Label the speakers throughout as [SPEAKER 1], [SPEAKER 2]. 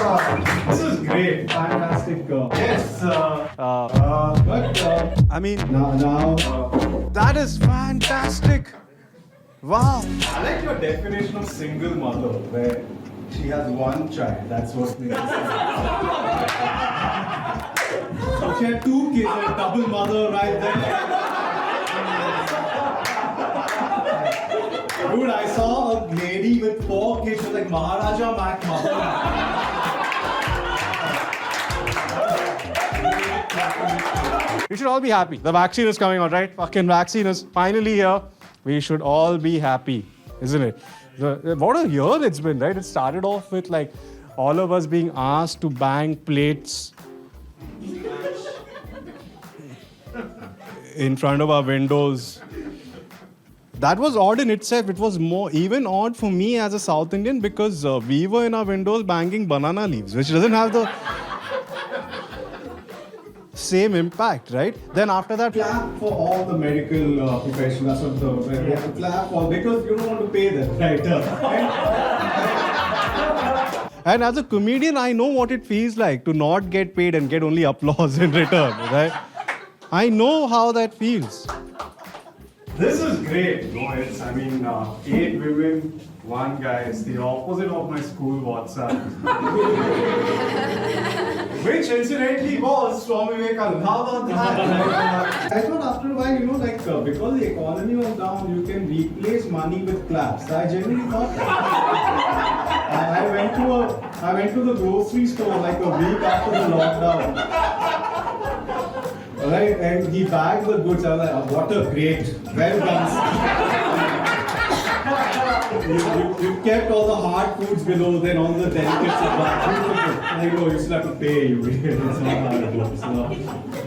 [SPEAKER 1] This is great, fantastic. Yes.
[SPEAKER 2] I mean,
[SPEAKER 1] Now.
[SPEAKER 2] that is fantastic. Wow.
[SPEAKER 1] I like your definition of single mother, where she has one child. That's what we So she had two kids, a double mother right there. Dude, I saw a lady with 4 kids, she was like Maharaja Mac mother.
[SPEAKER 2] You should all be happy. The vaccine is coming out, right? Fucking vaccine is finally here. We should all be happy, isn't it? What a year it's been, right? It started off with like all of us being asked to bang plates in front of our windows. That was odd in itself. It was more even odd for me as a South Indian because we were in our windows banging banana leaves, which doesn't have the same impact, right? Then after that,
[SPEAKER 1] Clap for all the medical professionals. That's what we have to clap for because you don't want to pay them, right?
[SPEAKER 2] and as a comedian, I know what it feels like to not get paid and get only applause in return, right? I know how that feels.
[SPEAKER 1] This is great. No, it's, 8 women, 1 guy. It's the opposite of my school WhatsApp. Which incidentally was Swami Vivekananda. How about that? I thought after a while, because the economy was down, you can replace money with claps. I genuinely thought that. I went to the grocery store like a week after the lockdown. Right, and he bagged the goods. I was like, oh, what a great, well done. you kept all the hard foods below, then all the delicates above. I know, you still have to pay you. It's not hard. It's not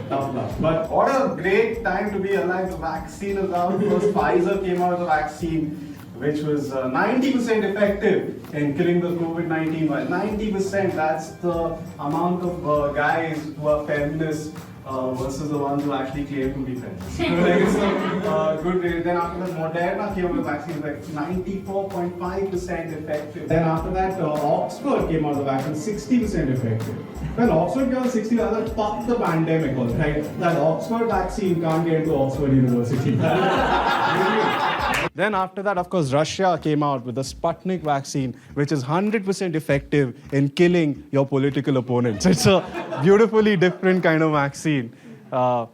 [SPEAKER 1] tough luck. But what a great time to be alive. The vaccine is out because Pfizer came out with a vaccine which was 90% effective in killing the COVID-19 virus. 90%, that's the amount of guys who are feminists versus the ones who actually claim to be feminists. So like it's a good rate. Then after that, Moderna came out with vaccine like 94.5% effective. Then after that, Oxford came out with vaccine 60% effective. When Oxford came out 60, I was like, fuck the pandemic, all right? That Oxford vaccine can't get into Oxford University.
[SPEAKER 2] Then after that, of course, Russia came out with the Sputnik vaccine, which is 100% effective in killing your political opponents. It's a beautifully different kind of vaccine. I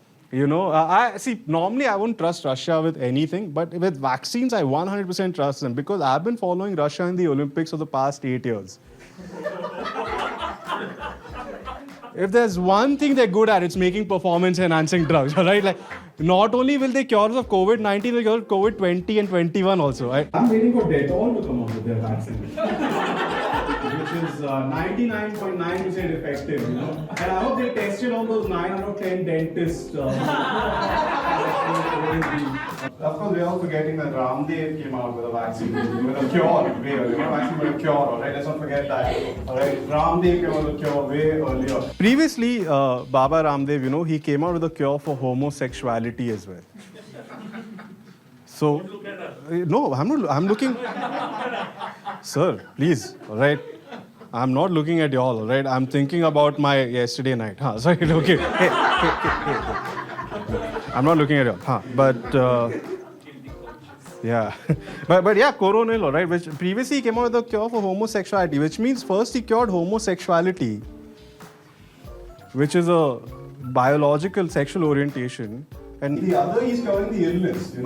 [SPEAKER 2] see. Normally, I wouldn't trust Russia with anything, but with vaccines, I 100% trust them because I've been following Russia in the Olympics for the past 8 years. If there's one thing they're good at, it's making performance-enhancing drugs, all right? Like, not only will they cure us of COVID-19, they'll cure COVID-20 and 21 also, right?
[SPEAKER 1] I'm waiting for Dettol to come out with their vaccine, which is 99.9% effective, And I hope they tested on those 9 out of 10 dentists. Of course, we're all forgetting that Ramdev came out with a vaccine, with a cure way earlier. Not a vaccine, but a cure, alright? Let's not forget that. Alright, Ramdev came out with a cure way earlier.
[SPEAKER 2] Previously, Baba Ramdev, he came out with a cure for homosexuality as well. So, no, I'm not. I'm looking. Sir, please, all right. I'm not looking at y'all, all right. I'm thinking about my yesterday night. Sorry, okay. Hey. I'm not looking at y'all. But yeah, but yeah, Coronel, all right. Which previously he came out with a cure for homosexuality, which means first he cured homosexuality, which is a biological sexual orientation.
[SPEAKER 1] And the other is curing the illness,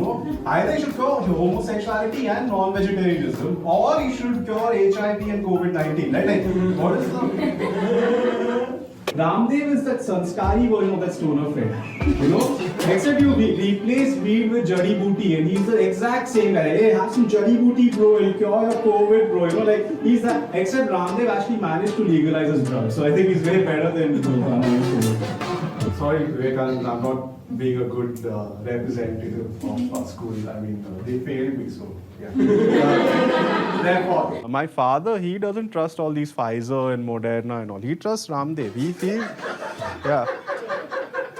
[SPEAKER 1] Either he should cure homosexuality and non-vegetarianism, or he should cure HIV and COVID-19, right? Like, what is the... Ramdev is that sanskari version of that stoner friend, Except you replace weed with jadi booty, and he's the exact same guy. Hey, have some jadi booty, bro. It'll cure your COVID, bro. He's that. Except Ramdev actually managed to legalize his drugs, so I think he's way better than Ramdev. Sorry, Vivekananda, I'm not being a good representative of our school. They failed me, so yeah. Therefore.
[SPEAKER 2] My father, he doesn't trust all these Pfizer and Moderna and all. He trusts Ramdev. He feels, yeah.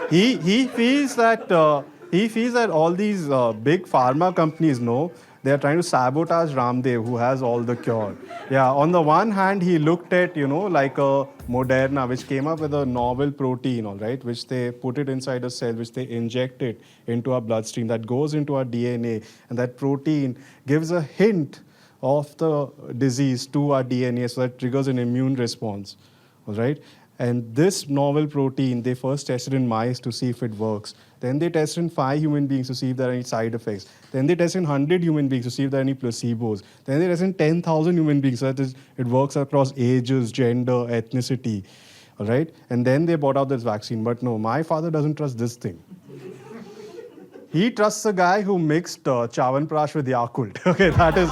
[SPEAKER 2] He feels that all these big pharma companies know they are trying to sabotage Ramdev, who has all the cure. Yeah, on the one hand, he looked at, like a Moderna, which came up with a novel protein, all right, which they put it inside a cell, which they inject it into our bloodstream, that goes into our DNA, and that protein gives a hint of the disease to our DNA, so that triggers an immune response, all right? And this novel protein, they first tested in mice to see if it works. Then they tested in 5 human beings to see if there are any side effects. Then they tested in 100 human beings to see if there are any placebos. Then they tested in 10,000 human beings so that it works across ages, gender, ethnicity, all right? And then they brought out this vaccine. But no, my father doesn't trust this thing. He trusts a guy who mixed Chyawanprash with Yakult. Okay, that is...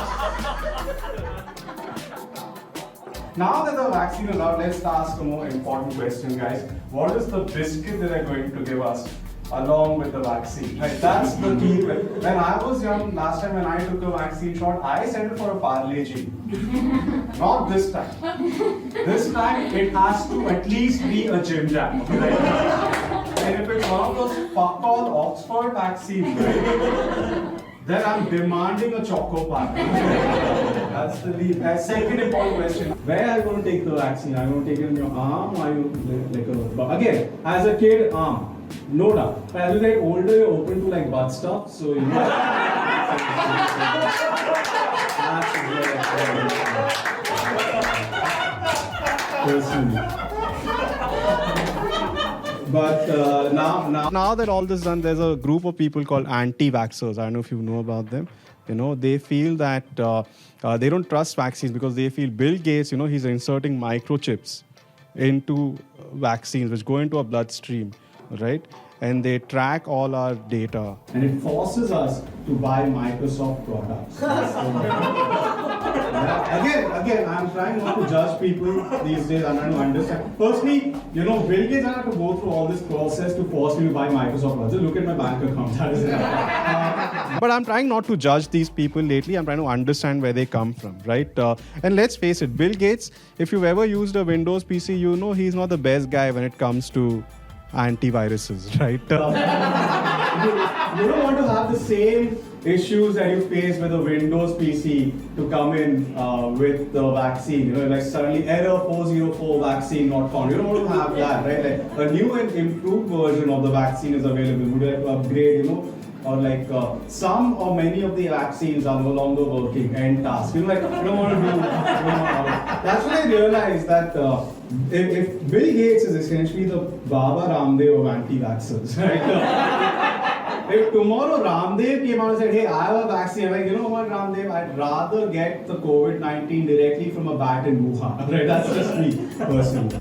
[SPEAKER 2] Now that the vaccine is out, let's ask a more important question, guys. What is the biscuit that they're going to give us along with the vaccine? Right, that's the key. When I was young, last time when I took a vaccine shot, I settled for a Parle-G. Not this time. This time, it has to at least be a Jim Jam. Right? And if it's one of those fuck-all Oxford vaccines, right, then I'm demanding a Choco Bar. That's the lead. Second important question. Where are you going to take the vaccine? Are you going to take it in your arm or are you like a... Again, as a kid, arm. No doubt. But as you get older, you're open to like butt stuff. So, you know... Personally. But now that all this is done, there's a group of people called anti-vaxxers. I don't know if you know about them. They feel that they don't trust vaccines because they feel Bill Gates, he's inserting microchips into vaccines which go into our bloodstream, right? And they track all our data. And it forces us to buy Microsoft products. Again, I'm trying not to judge people these days. I'm trying to understand. Firstly, Bill Gates had to go through all this process to force me to buy Microsoft products. Just look at my bank account. That is it. But I'm trying not to judge these people lately. I'm trying to understand where they come from, right? And let's face it, Bill Gates, if you've ever used a Windows PC, he's not the best guy when it comes to antiviruses, right? You don't want to have the same issues that you face with a Windows PC to come in with the vaccine. Like suddenly error 404 vaccine not found. You don't want to have that, right? Like a new and improved version of the vaccine is available. Would you like to upgrade, or like some or many of the vaccines are no longer working, end task. You don't want to do. That's when I realized that if Bill Gates is essentially the Baba Ramdev of anti-vaxxers, right? If tomorrow Ramdev came out and said, hey, I have a vaccine, I'm like, you know what, Ramdev, I'd rather get the COVID-19 directly from a bat in Wuhan. Right? That's just me, personally.